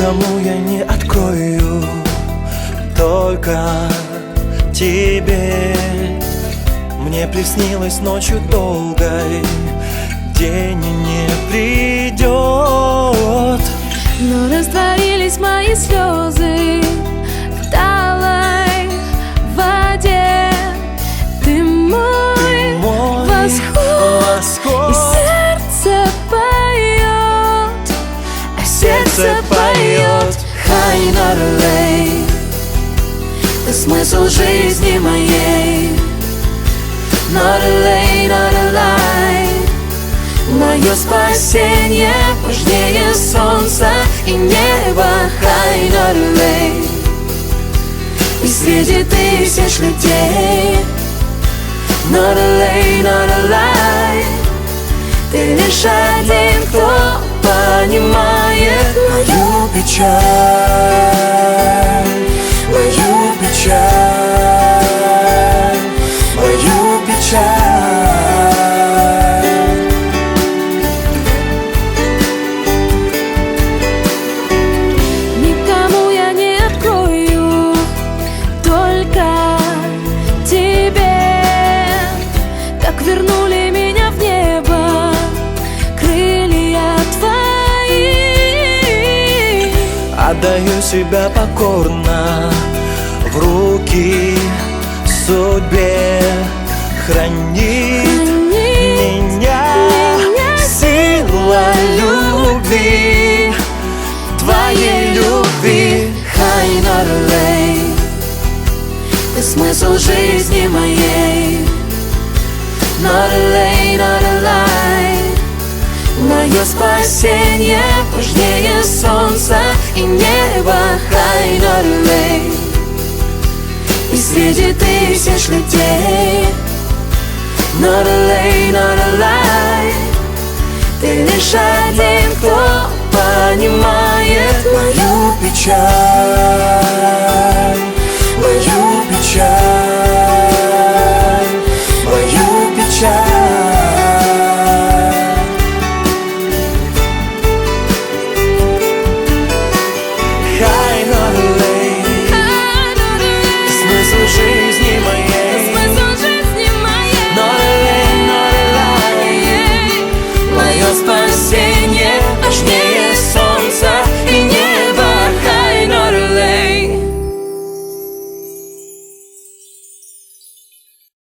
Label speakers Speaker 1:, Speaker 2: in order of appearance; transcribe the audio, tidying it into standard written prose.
Speaker 1: Никому я не открою, только тебе. Мне приснилось ночью долгой, день не придет.
Speaker 2: Но растворились мои слезы в талой воде. Ты мой восход, и сердце поет,
Speaker 1: сердце поет.
Speaker 2: Хайнарлей, ты смысл жизни моей. Not a lay, not a lie. Мое спасение важнее солнца и неба. Хайнарлей, и среди тысяч людей. Not a lay, not a lie. Ты лишь один, кто понимает мою печаль, мою печаль, мою печаль. Никому я не открою, только тебе. Как вернули меня в небо крылья твои.
Speaker 1: Отдаю себя покорно в руки судьбе. Хранит меня сила любви, твоей любви.
Speaker 2: Хайнарлей, ты смысл жизни моей. Not a lay, not a lie. Мое спасение важнее солнца и неба. Хайнарлей, и среди тысяч людей. Not a lay, not a lie. Ты лишь один, кто понимает мою печаль,